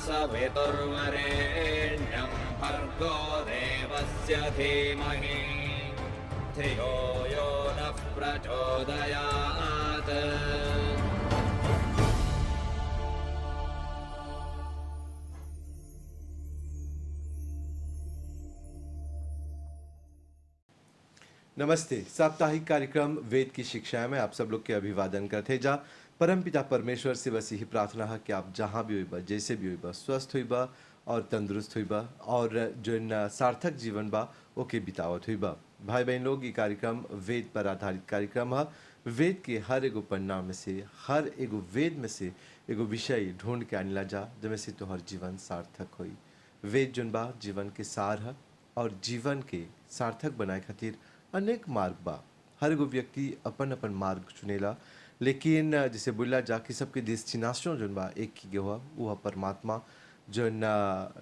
सवितुर्वरेण्यं भर्गो देवस्य धीमहि धियो यो नः प्रचोदयात्। नमस्ते। साप्ताहिक कार्यक्रम वेद की शिक्षा में आप सब लोग के अभिवादन करते जा। परमपिता परमेश्वर से बस यही प्रार्थना है कि आप जहाँ भी हुई जैसे भी हुई स्वस्थ हुई और तंदुरुस्त हुई और जो सार्थक जीवन बा ओके बितावत हुई। भाई बहन लोग, ये कार्यक्रम वेद पर आधारित कार्यक्रम है। वेद के हर एगो पन्ना में से, हर एगो वेद में से एगो विषय ढूंढ के आनिला जा जब से तोहर जीवन सार्थक हुई। वेद जोन बा जीवन के सार है और जीवन के सार्थक बनाए खातिर अनेक मार्ग बा। हर एगो व्यक्ति अपन अपन मार्ग चुनेला, लेकिन जैसे बोला जा कि सबके डेस्टिनेशन जोन बा एक ही हुआ, वह परमात्मा जोन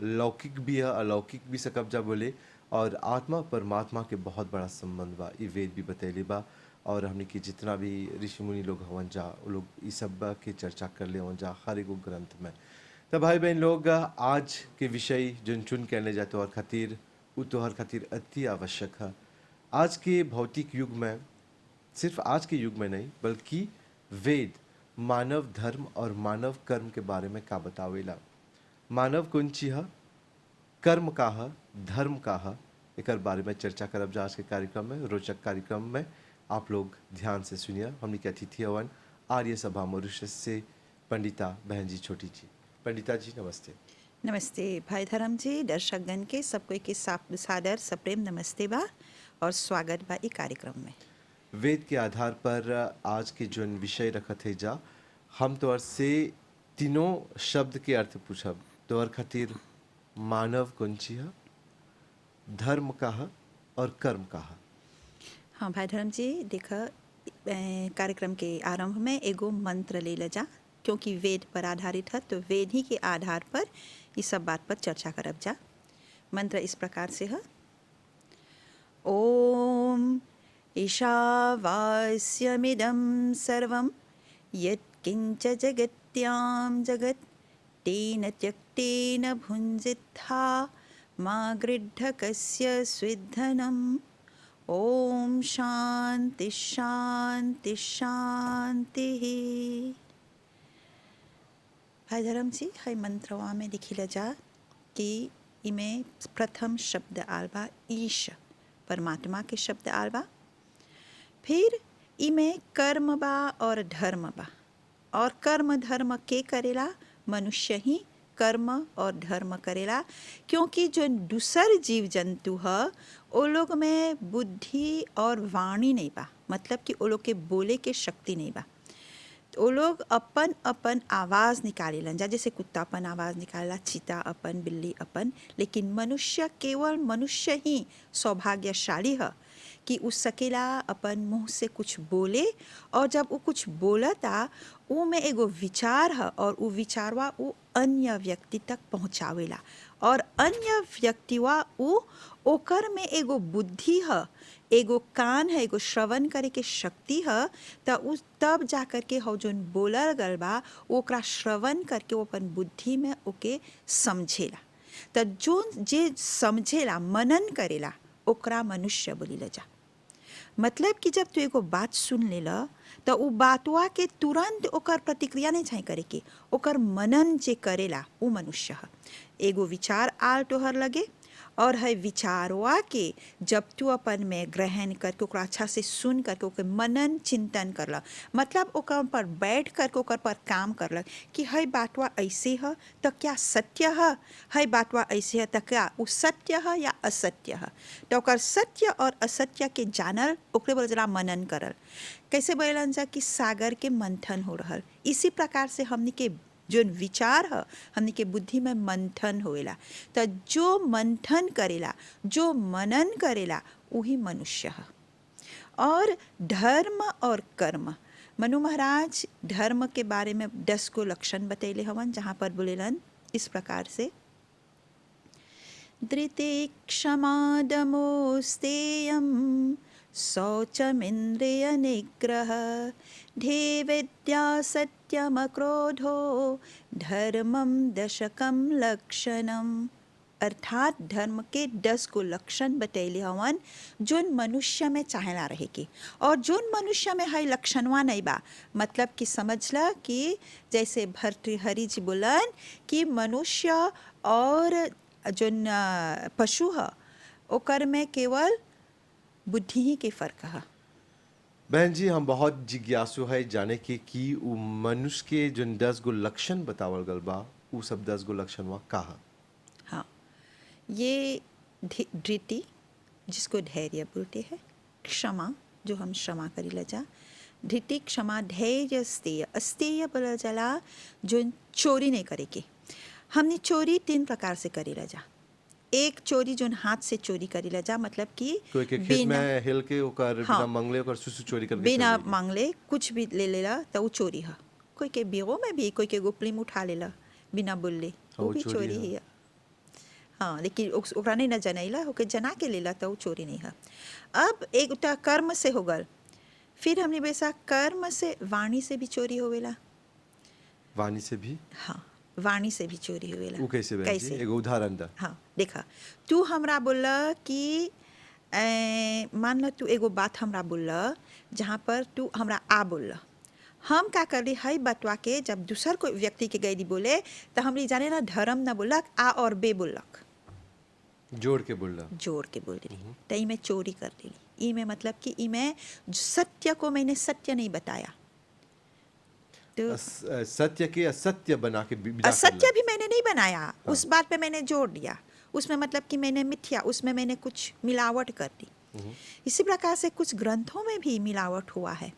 लौकिक भी है अलौकिक भी सकब जा बोले, और आत्मा परमात्मा के बहुत बड़ा संबंध बा। ये वेद भी बतैले बा और हमने की जितना भी ऋषि मुनि लोग हवन जा वो लोग इस सब के चर्चा कर ले हवन जा हर एगो ग्रंथ में। तो भाई बहन लोग, आज के विषय जोन चुन के ले जाते और खातिर उ तोहर खातिर अति आवश्यक है। आज के भौतिक युग में, सिर्फ आज के युग में नहीं बल्कि वेद मानव धर्म और मानव कर्म के बारे में का बतावेला। मानव कौन चीज है, कर्म का है, धर्म का है, एक बारे में चर्चा करब जा आज के कार्यक्रम में। रोचक कार्यक्रम में आप लोग ध्यान से सुनिए। हमने के अतिथि हवन आर्य सभा मॉरिशस से पंडिता बहन जी छोटी जी। पंडिता जी नमस्ते। नमस्ते भाई धर्म जी, दर्शकगण के सबको के सादर सप्रेम नमस्ते बा और स्वागत बा ई कार्यक्रम में। वेद के आधार पर आज के जो विषय रखत है जा, हम तोर से तीनों शब्द के अर्थ पूछब। तोर खातिर मानव कौन ची है, धर्म का है और कर्म का है। हाँ भाई धर्म जी, देखा कार्यक्रम के आरंभ में एगो मंत्र ले ल जा, क्योंकि वेद पर आधारित है तो वेद ही के आधार पर इस सब बात पर चर्चा करब जा। मंत्र इस प्रकार से है। ओम ईशावास्यमिदं सर्वं यत्किंच जगत्यां जगत् तेन त्यक्तेन भुञ्जित्था मा गृद्धकस्य स्विद्धनम्। ओम शांति शांति शांति। भाई धर्म जी, है मंत्रवा में दिखिला जा कि इमें प्रथम शब्द आलबा ईश, परमात्मा के शब्द आलबा। फिर इमें कर्म बा और धर्म बा, और कर्म धर्म के करेला, मनुष्य ही कर्म और धर्म करेला। क्योंकि जो दूसर जीव जंतु है वो लोग में बुद्धि और वाणी नहीं बा, मतलब कि वो लोग के बोले के शक्ति नहीं बा। वो लोग अपन अपन आवाज़ निकालेलन जा, जैसे कुत्ता अपन आवाज़ निकालेला, चीता अपन, बिल्ली अपन। लेकिन मनुष्य, केवल मनुष्य ही सौभाग्यशाली है कि उस सकेला अपन मुँह से कुछ बोले, और जब वो कुछ बोलता वो में एगो विचार है और वो विचारवा वो अन्य व्यक्ति तक पहुँचावेला, और अन्य व्यक्तिवा वो ओकर में एगो बुद्धि है, एगो कान है, एगो श्रवण करे के शक्ति है। तो उस तब जा कर के हो जोन बोलल गल बा ओकरा श्रवण करके वो अपन बुद्धि में ओके समझेला। तो जो जे समझेला, मनन करेला, ओकरा मनुष्य बोलीला जा। मतलब कि जब तू एगो बात सुन लेला तो वो बातवा के तुरंत ओकर प्रतिक्रिया नहीं चाहिए करे के, ओकर मनन जे करेला वो मनुष्य है। एगो विचार आल तोहर लगे, और है विचारवा के जब तू अपन में ग्रहण करके ओकरा अच्छा से सुन करके ओकर मनन चिंतन करला, मतलब ओकर पर बैठ करके ओकर पर काम करलक कि है बातवा ऐसे है तो क्या सत्य है बातवा ऐसे है तो क्या वो सत्य है या असत्य है। तो ओकर सत्य और असत्य के जानल ओकरे बोल जरा मनन करल। कैसे बोलन जा कि सागर के मंथन हो रहल, इसी प्रकार से हमनी के जो विचार है हमनी के बुद्धि में मंथन होएला। तो जो मंथन करेला, जो मनन करेला, वही मनुष्य है। और धर्म और कर्म, मनु महाराज धर्म के बारे में 10 को लक्षण बतैले हवन, जहाँ पर बोलेलन इस प्रकार से। धृते क्षमा दमो स्तेयम शौचमिन्द्रिय निग्रह धीविद्या सत्यमक्रोधो धर्मम दशकम लक्षणम। अर्थात धर्म के 10 को लक्षण बतैले हवन जोन मनुष्य में चाहेला रहे के, और जोन मनुष्य में है लक्षणवा नहीं बा, मतलब कि समझला कि जैसे भर्तृहरि जी बोलन कि मनुष्य और जोन पशु है ओकर में केवल बुद्धि ही के फर्क है। बहन जी, हम बहुत जिज्ञासु है जाने के कि उ मनुष्य के जो 10 गो लक्षण बतावल गल बा उ सब 10 गो लक्षण वहाँ का है? हाँ, ये धृति जिसको धैर्य बोलते हैं, क्षमा जो हम क्षमा करी लजा, धृति क्षमा धैर्य अस्तेय। अस्तेय बोला जला जो चोरी नहीं करेगी। हमने चोरी 3 प्रकार से करी लजा। एक चोरी जो हाथ से चोरी करी लजा, मतलब कि कोई के खेत में हिल के ओकर बिना मांगले ओकर सुसु चोरी करके बिना मांगले कुछ भी ले लेला तो वो चोरी है। कोई के बिगो में भी कोई के गोपली में उठा लेला बिना बोलले, वो भी चोरी ही है। हाँ, लेकिन ओकरा नहीं न जनैला, ओके जना के लेला तो वो चोरी नहीं है। अब एक उटा कर्म से हो गल, फिर हमने बेसा कर्म से वाणी से भी चोरी होवेला। वाणी से भी? हाँ, वाणी से भी चोरी होवेला। वो कैसे बहन जी? एगो उदाहरण दा। हाँ, देखा, तू हमरा बोला कि मान लो तू एगो बात हमरा बोला जहाँ पर तू हमरा आ बोला, हम का कर ली है बतवा के जब दूसर कोई व्यक्ति के गैरी बोले तो हमरी जाने ना धर्म ना बोलक, आ और बे बोलक, जोड़ के बोलना, जोड़ के बोल रही तो ई में चोरी कर ली। ई में मतलब कि ई में सत्य को मैंने सत्य नहीं बताया, तो सत्य के असत्य बना के असत्य भी मैंने नहीं बनाया। हाँ। उस बात पे मैंने जोड़ दिया, उसमें मतलब कि मैंने मिथ्या, उसमें मैंने कुछ मिलावट कर दी। इसी प्रकार से कुछ ग्रंथों में भी मिलावट हुआ है,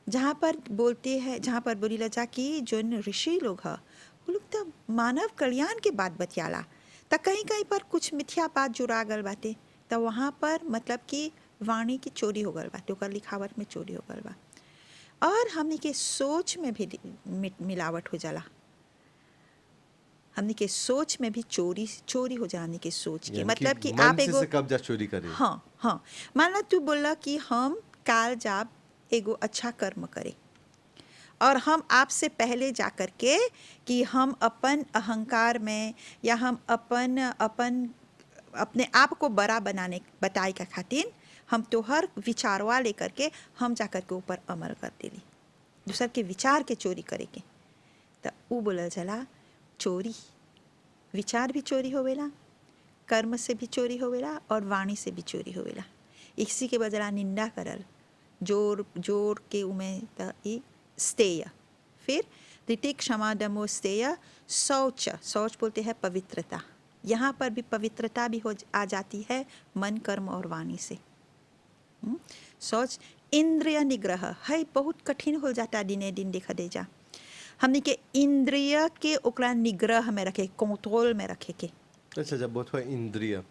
जहाँ पर बोलते हैं, जहाँ पर बोली लजा कि जो ऋषि लोग हैं वो लोग तो मानव कल्याण के बात बतियाला, तो कहीं कहीं पर कुछ मिथ्या बात जुड़ा गल बाते, तो वहाँ पर मतलब कि वाणी की चोरी हो गल बाते, ओकर लिखावट में चोरी हो गल बा। और हमनी के सोच में भी मिलावट हो जाला, हमनी के सोच में भी चोरी हो जाला। हमनी के सोच के मतलब कि आप एगो कब्जा चोरी करे। हाँ हाँ, मान लो तू बोला कि हम काल जाब एगो अच्छा कर्म करे, और हम आपसे पहले जा कर के कि हम अपन अहंकार में या हम अपने आप को बड़ा बताए का खातिर हम तोहर विचारवा लेकर के हम जा कर के ऊपर अमल कर देली, दूसर के विचार के चोरी करे के, तो वो बोलल जाला चोरी। विचार भी चोरी होवेला, कर्म से भी चोरी होवेला और वाणी से भी चोरी होवेला। इसी के बदला निंदा करल, जोर के उमे त ई स्तेय। फिर ऋति क्षमा दमो स्तेय। शौच बोलते हैं पवित्रता, यहाँ पर भी पवित्रता भी आ जाती है मन कर्म और वाणी से। शौच इंद्रिय निग्रह है, बहुत कठिन हो जाता दिने दिन देखा दे जा। हमने के इंद्रिय के ओकरा निग्रह में रखे, कंट्रोल में रखे के। अच्छा, जब बहुत हुआ इंद्रिय,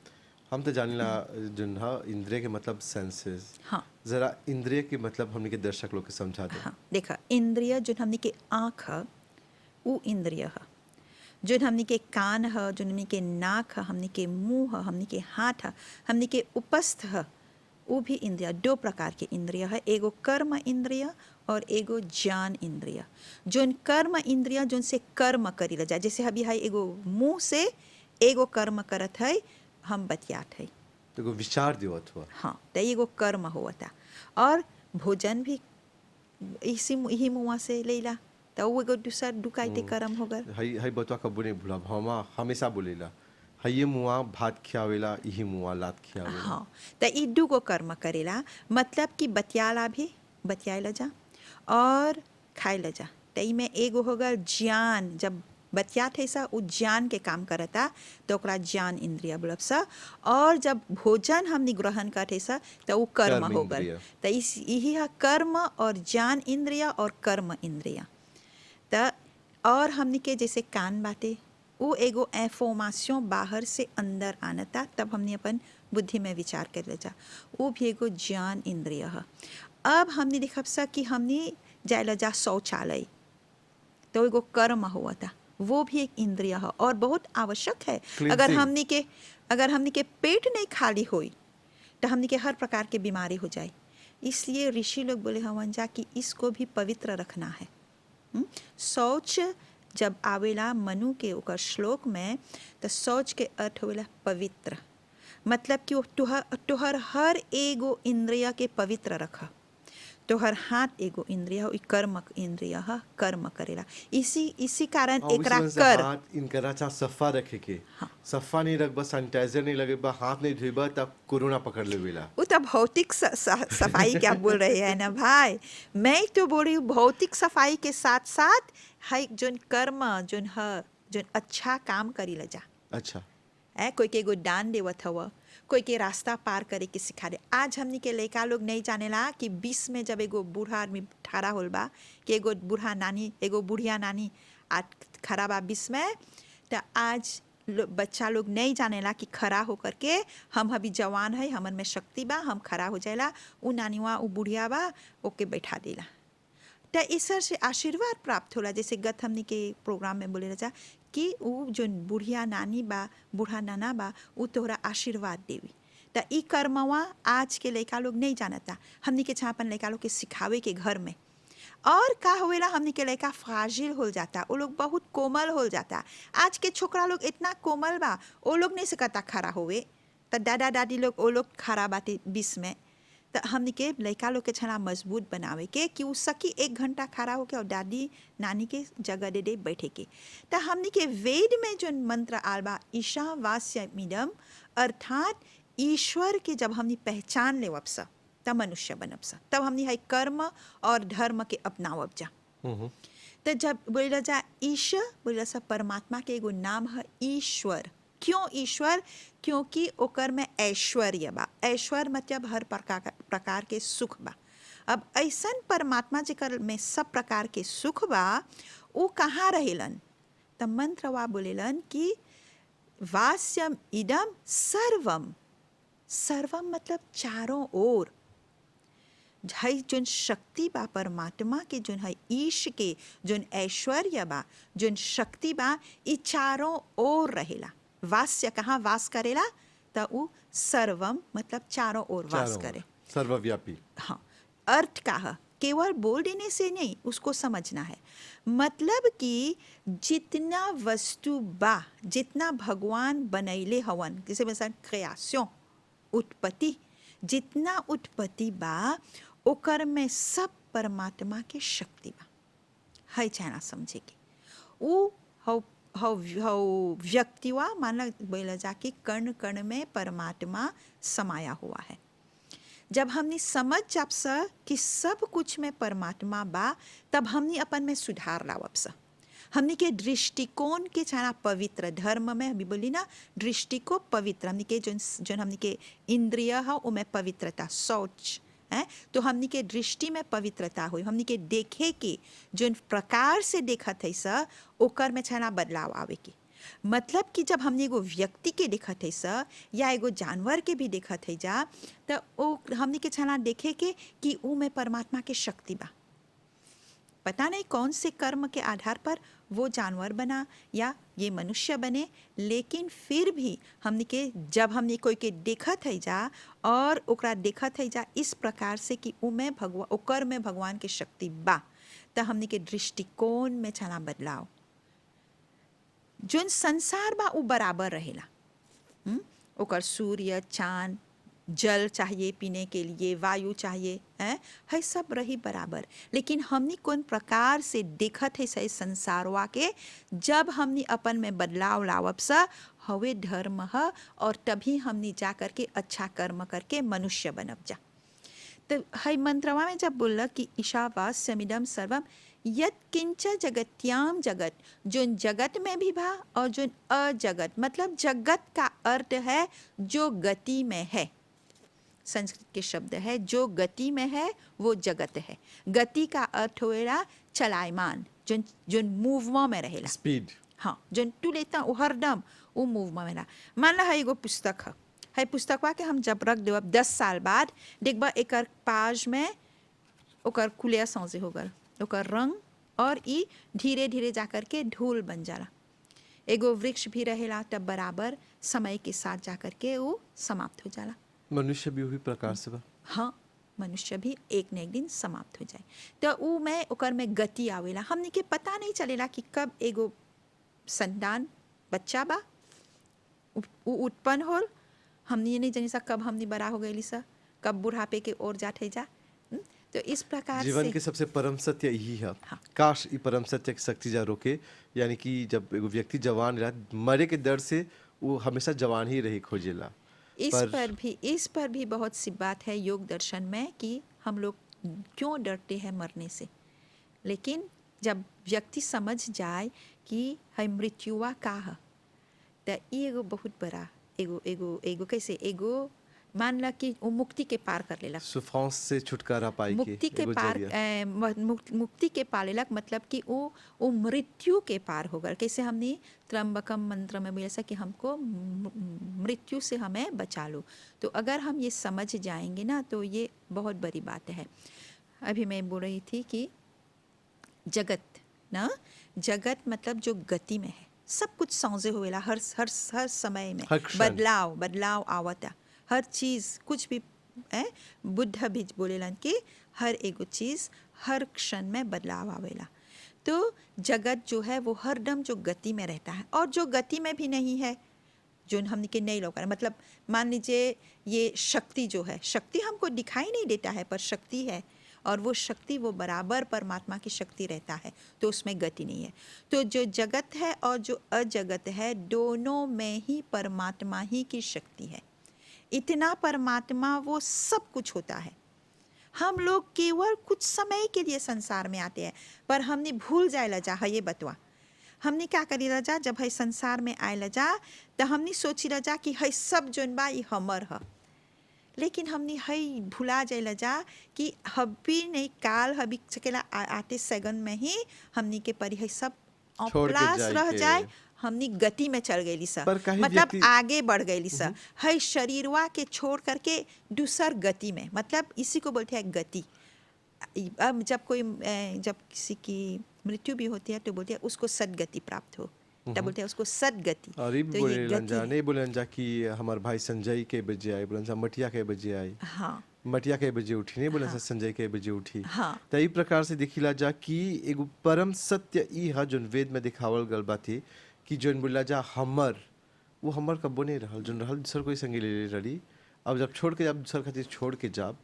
हम तो जानिला जन हा इंद्रिय के मतलब सेंसेस। हाँ, जरा इंद्रिय के मतलब हमने के दर्शक लोग के समझा दे। हाँ, देखा, इंद्रिय जो हमने के आँख है वो इंद्रिय है, जो हमने के कान है, जो हमने के नाक है, हमने के मुंह है, हमने के हाथ है, हमने के उपस्थ है, वो भी इंद्रिय। 2 प्रकार के इंद्रिय है, एगो कर्म इंद्रिय और एगो ज्ञान इंद्रिय। जोन कर्म इंद्रिय जोन से कर्म करी ला जाए, जैसे अभी है एगो मुंह से एगो कर्म करत है, हम बतियात है, एगो विचार देवत हुआ। हाँ, तो एगो कर्म होता। और भोजन भी इसी मुँह से लेला, तो वो एगो दूसर दुकाइते कर्म हो गल। हई बतवा कबू नहीं भूला, हम हमेशा बोलेला हये मुआ भात खियावेला, यही मुआ लात खियावेला। हाँ, तो ई 2 गो कर्म करेला, मतलब कि बतियाला भी, बतियाला जा और खाए ला जा। तो ई में एगो हो गल ज्ञान, जब बतियात है सा वो ज्ञान के काम करता, तो ओकरा ज्ञान इंद्रिय बोलब सा। और जब भोजन हमने ग्रहण करते सा तो वो कर्म हो गल। तो यही है कर्म और ज्ञान इंद्रिय और कर्म इंद्रिय। तो और हमने के जैसे कान बाते, वो एगो इंफॉर्मेशन बाहर से अंदर आनता, तब हमने अपन बुद्धि में विचार कर ले जा, वो भी एगो ज्ञान इंद्रिय है। अब हमने देखा सा कि हमने जाए जा शौचालय, तो एगो कर्म हुआ था, वो भी एक इंद्रिय है और बहुत आवश्यक है। अगर हमने के पेट नहीं खाली होई तो हमने के हर प्रकार के बीमारी हो जाए। इसलिए ऋषि लोग बोले हवन जा कि इसको भी पवित्र रखना है। शौच जब आवेला मनु के ओकर श्लोक में, तो शौच के अर्थ होवेला पवित्र, मतलब कि तुहर हर एगो इंद्रिय के पवित्र रखा। तोहर हाथ एगो इंद्रिय हो, कर्म इंद्रिय है, कर्म करेला। इसी कारण एकरा कर हाथ इनकरा चा सफा रखे के। हाँ। सफा नहीं रखबा, सैनिटाइजर नहीं लगेबा, हाथ नहीं धोइबा, तब कोरोना पकड़ लेवेला। वो तो भौतिक सफाई क्या बोल रहे हैं ना भाई। मैं तो बोल रही हूँ भौतिक सफाई के साथ साथ है जोन कर्म जोन अच्छा काम करी ला जा। अच्छा कोई के एगो दान देवत हवा, कोई के रास्ता पार करे के सिखा दे। आज हमनी के लड़का लोग नहीं जानेला कि 20 में जब एगो बूढ़ा आदमी ठहरा होल बा, कि एगो बुढ़िया नानी आज खड़ा बा 20 में, तो आज बच्चा लोग नहीं जानेला कि खड़ा होकर के हम अभी जवान है, हमन में शक्ति बा, हम खड़ा हो जाएला, उ नानीवा उ बुढ़िया बा ओके बैठा देला। तो ईश्वर से आशीर्वाद प्राप्त होला। जैसे गत हमनी के प्रोग्राम में बोले रहा कि उ जो बुढ़िया नानी बा, बूढ़ा नाना बा, उ तोहरा आशीर्वाद देवी। तो ई कर्मवा आज के लड़का लोग नहीं जानता। हमनी के छापन लड़का लोग के सिखावे के घर में। और का होवेला, हमनी के लड़का फ्राजिल हो जाता, वो लोग बहुत कोमल हो जाता। आज के छोकरा लोग इतना कोमल बा, वो लोग नहीं सकता खड़ा होवे। तो दादा दादी लोग वो लोग खड़ा बाटे 20 में। तो हमनी के लड़का लोग के छना मजबूत बनावे के कि उ सकी 1 घंटा खड़ा होके और दादी नानी के जगह दे दे बैठे के। तो हमनी के वेद में जो मंत्र आलबा ईशावास्यमिदम, अर्थात ईश्वर के जब हमनी पहचान ले वपसा तब मनुष्य बनब सा, तब हमनी है कर्म और धर्म के अपनावब जा। तो जब बोला जा ईश, बोला सा परमात्मा के एगो नाम है ईश्वर। क्यों ईश्वर? क्योंकि ओकर में ऐश्वर्य बा। ऐश्वर्य मतलब हर प्रकार के सुख बा। अब ऐसन परमात्मा जेकर में सब प्रकार के सुख बा, वो कहाँ रहेलन? तब मंत्रवा बोलेलन कि वास्यम इदम सर्वम। सर्वम मतलब चारों ओर है जोन शक्ति बा परमात्मा के, जोन है ईश के, जोन ऐश्वर्य बा, जोन शक्ति बा, ये चारों ओर रहेला। वास्य कहाँ वास करेला? तो वो सर्वम मतलब चारों ओर वास करे, सर्वव्यापी। हाँ। अर्थ का है केवल बोल देने से नहीं, उसको समझना है। मतलब कि जितना वस्तु बा, जितना भगवान बनैले हवन, जैसे mesela क्रिएशन उत्पत्ति, जितना उत्पत्ति बा ओकर में सब परमात्मा के शक्ति बा है। चाहना समझे कि वो हव व्यक्तिवा माना बोला जाके कर्ण कर्ण में परमात्मा समाया हुआ है। जब हमने समझ जाब सा कि सब कुछ में परमात्मा बा, तब हमने अपन में सुधार लावब सा। हमने के दृष्टिकोण के चाहना पवित्र, धर्म में अभी बोली ना दृष्टि को पवित्र, हमने के जो हमने के इंद्रिय है उनमें पवित्रता, शौच है, तो हमने के दृष्टि में पवित्रता हुई। हमने के देखे के जो प्रकार से देखा थे सा ओकर में छना बदलाव आवे की। मतलब कि जब हमने एगो व्यक्ति के देखा थे सा या एगो जानवर के भी देखा थे जा, तो वो हमने के छना देखे के कि ऊ में परमात्मा के शक्ति बा। पता नहीं कौन से कर्म के आधार पर वो जानवर बना या ये मनुष्य बने, लेकिन फिर भी हमने के जब हमने कोई के देखत है जा और ओकरा देखत है जा इस प्रकार से कि उमें भगवान ओकर में भगवान के शक्ति बा, तो हमने के दृष्टिकोण में छना बदलाव। जोन संसार बा वो बराबर रहेला। ओकर सूर्य, चांद, जल चाहिए पीने के लिए, वायु चाहिए, है सब रही बराबर। लेकिन हमनी कौन प्रकार से देखत है सही संसारवा के, जब हमनी अपन में बदलाव लावब सा हवे धर्म है, और तभी हमनी जा करके अच्छा कर्म करके मनुष्य बनब जा। तो है मंत्रवा में जब बोला कि ईशावास्यमिदं सर्वम यत् किंच जगत्याम जगत, जोन जगत में भी भा और जोन अजगत, मतलब जगत का अर्थ है जो गति में है। संस्कृत के शब्द है जो गति में है वो जगत है। गति का अर्थ होएला चलायमान, जोन मूवमेंट में रहेला, स्पीड। हाँ, जोन तू लेता वो हरदम वो मूवमेंट में रहा। मान ला है एगो पुस्तक है पुस्तकवा के हम जब रख देव 10 साल बाद देखबा एक पाज में ओकर कुलिया सौंसे हो गल, ओकर रंग और ई धीरे धीरे जाकर के धूल बन जाला। एगो वृक्ष भी रहेला तब बराबर समय के साथ जाकर के वो समाप्त हो जाला। मनुष्य भी वही प्रकार से बा। हाँ, मनुष्य भी एक न एक दिन समाप्त हो जाए। तो ऊ में ओकर में गति आवेला, हमने के पता नहीं चलेला कि कब एगो संतान बच्चा बा ऊ उत्पन्न होल, हमने ये नहीं जानी सा कब हमने बड़ा हो गई सा, कब बुढ़ापे के ओर जाते जा। तो इस प्रकार जीवन से के सबसे परम सत्य यही है। हाँ। काश ये परम सत्य की शक्ति जा रोके, यानी कि जब एगो व्यक्ति जवान रहा मरे के डर से वो हमेशा जवान ही रहे खोजेला। इस पर भी बहुत सी बात है योग दर्शन में कि हम लोग क्यों डरते हैं मरने से। लेकिन जब व्यक्ति समझ जाए कि है मृत्युआ का है, तो ये एगो बहुत बड़ा एगो कैसे एगो मान ला कि वो मुक्ति के पार कर लेला। सुफांस से छुटकारा पाई मुक्ति के एगो पार जरिया। मुक्ति के पार लेलक, मतलब कि वो मृत्यु के पार हो गए। कैसे हमने त्र्यंबकम मंत्र में बोला कि हमको मृत्यु से हमें बचा लो। तो अगर हम ये समझ जाएंगे ना तो ये बहुत बड़ी बात है। अभी मैं बोल रही थी कि जगत मतलब जो गति में है, सब कुछ सौंजे हुएला हर समय में हर क्षण। बदलाव आवता, हर चीज़ कुछ भी बुद्ध भी बोलेलन कि हर एगो चीज़ हर क्षण में बदलाव आवेला। तो जगत जो है वो हरदम जो गति में रहता है, और जो गति में भी नहीं है जो हमने के नहीं लौका, मतलब मान लीजिए ये शक्ति जो है, शक्ति हमको दिखाई नहीं देता है पर शक्ति है, और वो शक्ति वो बराबर परमात्मा की शक्ति रहता है, तो उसमें गति नहीं है। तो जो जगत है और जो अजगत है दोनों में ही परमात्मा ही की शक्ति है। इतना परमात्मा वो सब कुछ होता है। हम लोग केवल कुछ समय के लिए संसार में आते हैं, पर हमने भूल जाए लजा है ये बतवा। हमने क्या करी रजा, जब है संसार में आए लजा तो हमने सोची रजा कि है सब जोन बा ये हमर है, लेकिन हमने है भुला जाए लजा कि हबी नहीं काल हबी सकेला आते सगन में ही हमने के परी है सब छोड़ के प्लास जाए रह के। जाए, हमने गति में चल गई सब, पर कहीं मतलब व्यक्ति- आगे बढ़ गई सब है शरीरवा के छोड़ करके दूसर गति में, मतलब इसी को बोलते हैं गति। अब जब किसी की मृत्यु भी होती है तो बोलते हैं उसको सदगति प्राप्त हो, तब बोलते हैं उसको सदगति। और ये तो बोले ये लंजा गति नहीं बोले लंजा कि हमार भाई संजय के बजे आए, बोले लंजा मटिया के बजे आई, हाँ मटिया के बजे उठी, नहीं बोले हाँ। संजय के बजे उठी। हाँ। तो ई प्रकार से देखिला जा कि एगो परम सत्य ई है जोन वेद में दिखावल गल बाती कि जोन बोला जा हमर, वो हमर कबो नहीं रहल, जोन रहल दूसर कोई संगे ले रही। अब जब छोड़ के, जब दूसर खातिर छोड़ के जाब,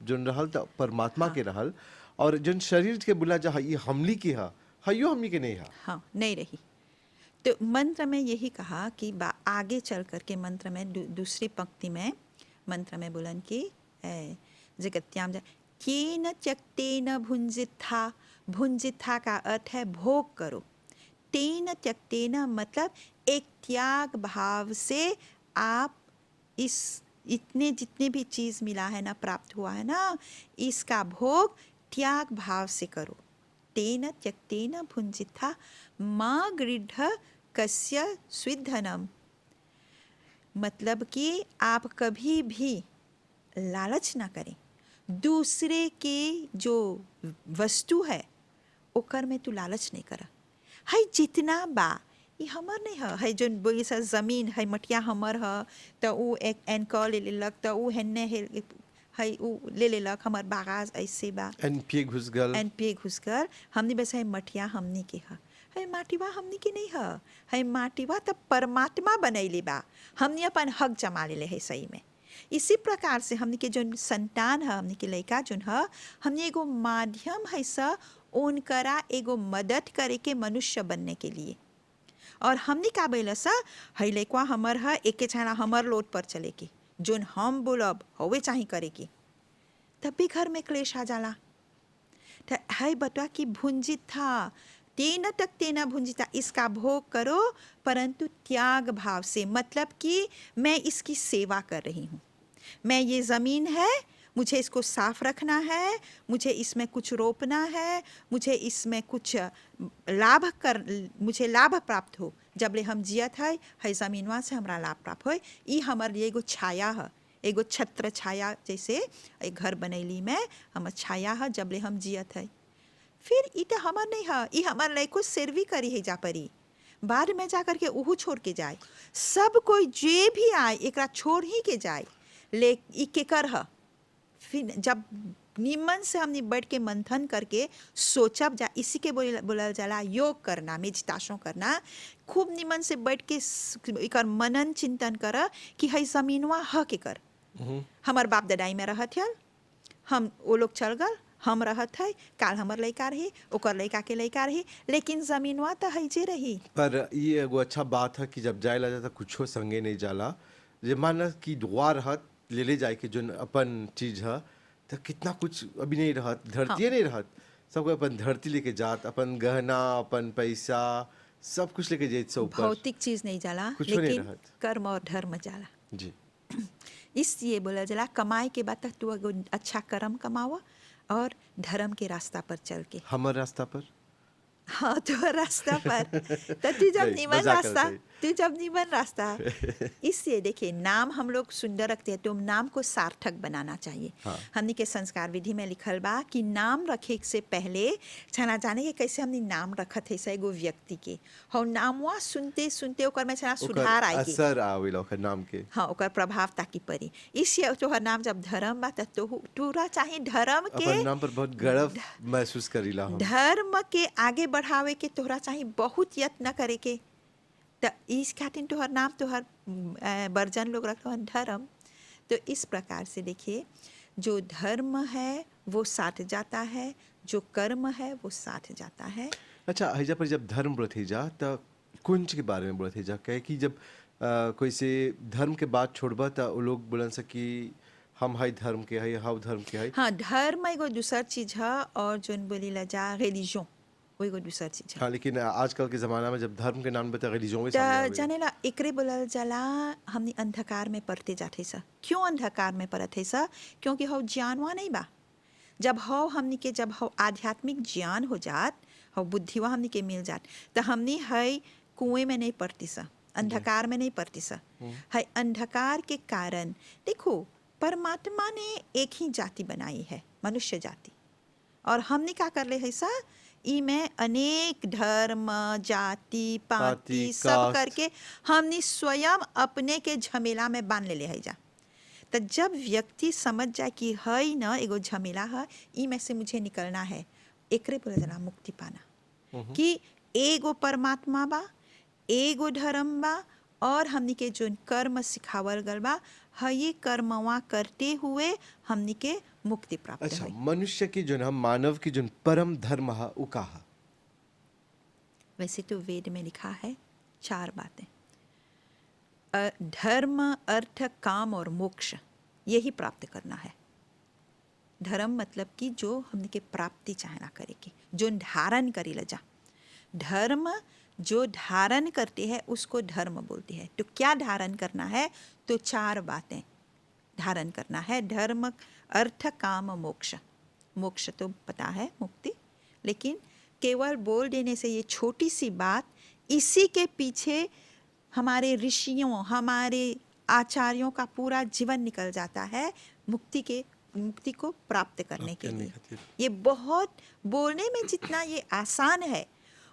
जोन रहल तो परमात्मा के रहल, और जोन शरीर के बोला जा ये हमली की है, हयो हमनी के नहीं है। हाँ नहीं रही। तो मंत्र में यही कहा कि आगे चल करके मंत्र में दूसरी पंक्ति में मंत्र में बोलन कि जगत्याम केन त्यक्तेन भुंजिथा, भुंजिथा का अर्थ है भोग करो, तेन त्यक्तेन मतलब एक त्याग भाव से आप इस इतने जितने भी चीज़ मिला है ना, प्राप्त हुआ है ना, इसका भोग त्याग भाव से करो। तेन त्यक्तेन भुंजिथा माँ गृढ़ कस्य स्विधनम, मतलब कि आप कभी भी लालच ना करें। दूसरे के जो वस्तु है ओकर में तू लालच नहीं करा। है जितना बा ये हमर नहीं है जो बोली जमीन है मटिया हमर है, तो वो एक एनकॉल ले लेलक, तो वो हेन्ने है वो ले लेलक, हमार बागाज ऐसे बा एनपीए घुस गल, एनपीए घुस कर हमने बस है मटिया हमनी के है माटीवा हमनी के नहीं है माटीवा तब परमात्मा बनैले बा, हमने अपन हक जमा ले है सही में। इसी प्रकार से हमने के जो संतान है, हमने के लड़का जो है, हमने एगो माध्यम है सा उनकरा एगो मदद करे के मनुष्य बनने के लिए। और हमने का बोला सा है लड़का हमर है, एक छाना हमर लोट पर चले के, जोन हम बोलब हवे चाहे करे की, तब भी घर में क्लेश आ जाला। तो है बतवा कि भुंजित था तेना तक तेना भुंजिता, इसका भोग करो परंतु त्याग भाव से, मतलब कि मैं इसकी सेवा कर रही हूँ। मैं ये ज़मीन है, मुझे इसको साफ रखना है, मुझे इसमें कुछ रोपना है, मुझे इसमें कुछ मुझे लाभ प्राप्त हो। जब ले हम जियत है ज़मीनवा से हमरा लाभ प्राप्त हो, ये हमारे लिए एगो छाया है, एगो छत्र छाया, जैसे एक घर बनैली में हम छाया है जब ले हम जियत है। फिर ई तो हमार नहीं है, ये हमार लय को सेरवी करी है जा परी, बाद में जा करके उहू छोड़ के जाए। सब कोई जे भी आए एकरा छोड़ ही के जाए, ले ई के कर ह फिर जब निमन से हमने बैठ के मंथन करके सोचब जा, इसी के बोलल जाला योग करना, मेडिटेशन करना। खूब निमन से बैठ के एकर मनन चिंतन कर कि हई जमीनवा ह के कर हमार बाप दादाई में रहत हल, हम वो लोग चल गल, हम रहत है, काल हमर लड़का रही, ओकर लड़का के लड़का रही, लेकिन जमीनवा तो हईजे रही। पर ये एगो अच्छा बात है कि जब जाए जाता कुछो संगे नहीं जाला। जे माना कि दुआ रहत ले ले जाए के जो अपन चीज है तो कितना कुछ अभी नहीं रहत, धरती नहीं रहत, सबको अपन धरती लेके जात, अपन गहना, अपन पैसा, सब कुछ लेके जाइत से ऊपर। भौतिक चीज नहीं जाला, कुछो नहीं लेकिन रहत। कर्म और धर्म जाला। जी इसलिए बोला जाला कमाई के बाद तक तू एगो अच्छा कर्म कमावा और धर्म के रास्ता पर चल के। हमर रास्ता पर हाँ, तो रास्ता पर तो तू जब नहीं, निमन मजाक रास्ता, करते। तू जब निमन रास्ता। इसलिए देखिए नाम हम लोग सुंदर रखते हैं तो नाम को सार्थक बनाना चाहिए। हाँ। हमने के संस्कार विधि में लिखल बा कि नाम रखे से पहले छना जाने के कैसे हमने नाम रखत है एगो व्यक्ति के, हो नामवा सुनते सुनते ओकर में छना सुधार ओकर आएगी। असर आवेला ओकर नाम के। हाँ, ओकर प्रभाव ताकि पड़ी। इसलिए तोहर नाम जब धर्म बा तो तोरा चाहे धर्म के अपन नाम पर बहुत गर्व महसूस करीला हम। धर्म के आगे बढ़ावे के तोहरा चाहे बहुत यत्न करे के। तो इस खातिर तोहर नाम तोहर बर्जन लोग रखते हैं धर्म। तो इस प्रकार से देखिए जो धर्म है वो साथ जाता है, जो कर्म है वो साथ जाता है। अच्छा हैजा पर जब धर्म बोलत है जा त कुंज के बारे में बोलत है जा, कहे कि जब कोई से धर्म के बात छोड़बा त वो लोग बोलन से कि हम हाई धर्म के है, हाउ धर्म के है। हाँ, धर्म एगो दूसर चीज है और जोन बोली ला जा रिलीजन वो एगो दूसर चीज है। हाँ लेकिन आजकल के ज़माना में जब धर्म के नाम बता रिलीजन में सामने त आवे। जाने ला एकरे बोलल जाला हमनी अंधकार में पड़ते जाते सा। क्यों अंधकार में पड़त है सा? क्योंकि हो ज्ञानवा नहीं बा। जब हो हमनी के जब हो आध्यात्मिक ज्ञान हो जात, हो बुद्धिवा हमनी के मिल जात, तो हमनी है कुएं में नहीं पड़ती सा, अंधकार में नहीं पड़ती सा। है अंधकार के कारण देखो परमात्मा ने एक ही जाति बनाई है, मनुष्य जाति, और हमने क्या कर ले है सा ई में अनेक धर्म जाति पाति सब कास्ट। करके हमने स्वयं अपने के झमेला में बांध ले है जा। तो जब व्यक्ति समझ जाए कि है न एगो झमेला है, ई में से मुझे निकलना है, एकरे बोले जना मुक्ति पाना। कि एगो परमात्मा बा, एगो धर्म बा, और हमनी के जो कर्म सिखावल गल बा है ये कर्मवा करते हुए हमनी के मुक्ति प्राप्त अच्छा होई। मनुष्य की जो हम मानव की जो परम धर्म है वो का है? वैसे तो वेद में लिखा है 4 बातें, धर्म अर्थ काम और मोक्ष, यही प्राप्त करना है। धर्म मतलब कि जो हमने के प्राप्ति चाहना करे के, जो धारण करी ला जा। धर्म जो धारण करते हैं उसको धर्म बोलते हैं। तो क्या धारण करना है? तो 4 बातें धारण करना है। धर्म अर्थ काम मोक्ष। मोक्ष तो पता है मुक्ति, लेकिन केवल बोल देने से ये छोटी सी बात, इसी के पीछे हमारे ऋषियों हमारे आचार्यों का पूरा जीवन निकल जाता है मुक्ति को प्राप्त करने के लिए। ये बहुत बोलने में जितना ये आसान है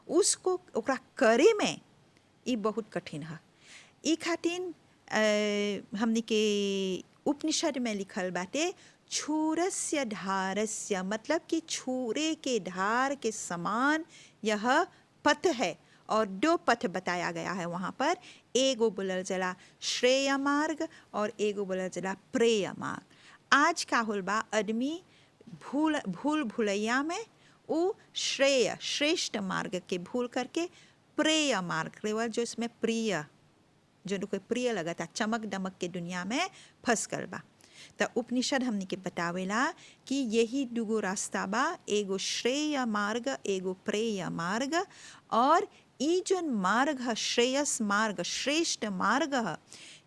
उसको ओकरा करे में ये बहुत कठिन है। ई खातिर हमने के उपनिषद में लिखल बाटे छूरस्य धारस्य, मतलब कि छुरे के धार के समान यह पथ है। और 2 पथ बताया गया है वहाँ पर, एगो बोलल जला श्रेय मार्ग और एगो बोलल जला प्रेय मार्ग। आज का होल बा आदमी भूल भुलैया में वो श्रेय श्रेष्ठ मार्ग के भूल करके प्रेय मार्ग केवल जो इसमें प्रिय जो कोई प्रिय लगा था चमक दमक के दुनिया में फंस कर बा। तो उपनिषद हमने के बतावेला कि यही 2 रास्ता बा, एगो श्रेय मार्ग एगो प्रेय मार्ग। और ई जो मार्ग है श्रेयस मार्ग श्रेष्ठ मार्ग है,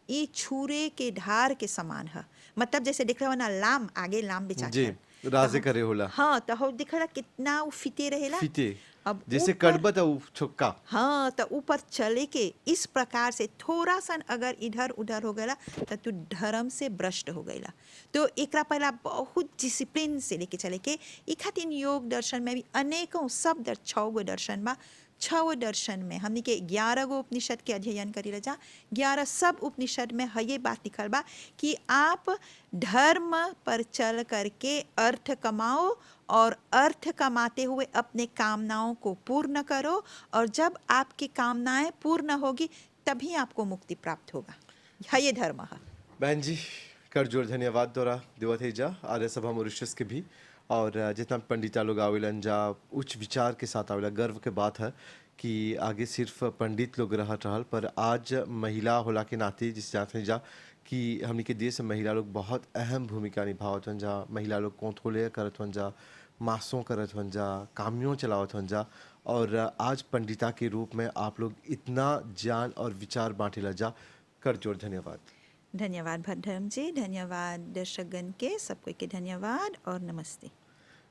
ई छुरे के धार के समान है। मतलब जैसे दिख रहा हो ना लाम, आगे लाम बिछा जी राजे करे होला। हाँ, तो हो दिख रहा कितना वो फिते रहेला। फिते अब जैसे ऊपर- कड़बा था वो छुक्का। हाँ, तो ऊपर चले के इस प्रकार से थोड़ा सा अगर इधर उधर हो गया तो तू धर्म से भ्रष्ट हो गया। तो एकरा पहला बहुत डिसिप्लिन से लेके चले के। ई खातिर योग दर्शन में भी अनेकों सब 6 गो दर्शन बा, छव दर्शन में हमने के 11 गो उपनिषद के अध्ययन करी जा। 11 सब उपनिषद में है ये बात लिखल बा कि आप धर्म पर चल करके अर्थ कमाओ और अर्थ कमाते हुए अपने कामनाओं को पूर्ण करो, और जब आपकी कामनाएं पूर्ण होगी तभी आपको मुक्ति प्राप्त होगा। है ये धर्म है। बहन जी कर जोर धन्यवाद द्वारा देवत है जा आर्य सभा मॉरिशस के भी, और जितना पंडिता लोग आवेलन जा उच्च विचार के साथ आवेला। गर्व के बात है कि आगे सिर्फ पंडित लोग रहत रहल, पर आज महिला होला के नाते जिस जाते जा कि हमनी के देश में महिला लोग बहुत अहम भूमिका निभावत हन जा। महिला लोग कोंथोले करत हन जा, मासों करत हन जा, कामियों चलावत हन जा, और आज पंडिता के रूप में आप लोग इतना ज्ञान और विचार बांटेला जा। कर जोर धन्यवाद। धन्यवाद भद्रम जी, धन्यवाद दर्शकगण के, सबको के धन्यवाद और नमस्ते।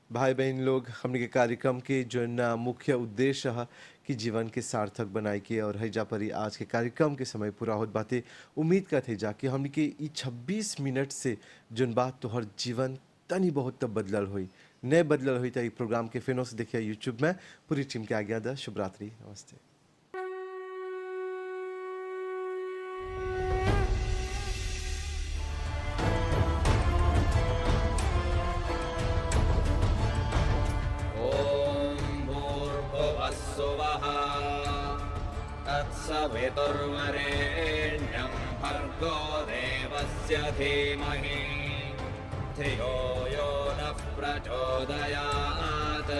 भाई बहन लोग, हमने के कार्यक्रम के जो मुख्य उद्देश्य है कि जीवन के सार्थक बनाए के, और हैजा परी आज के कार्यक्रम के समय पूरा होत बातें। उम्मीद करते जा कि हमने के 26 मिनट से जोन बात तोहर जीवन तनी बहुत तब बदलल हुई, नए बदलल हुई। तो प्रोग्राम के फिर से देखिए यूट्यूब में। पूरी टीम के आज्ञा दा। शुभ रात्रि, नमस्ते। तत्सवितुर्वरेण्यं भर्गो देवस्य धीमहि धियो यो नः प्रचोदयात्।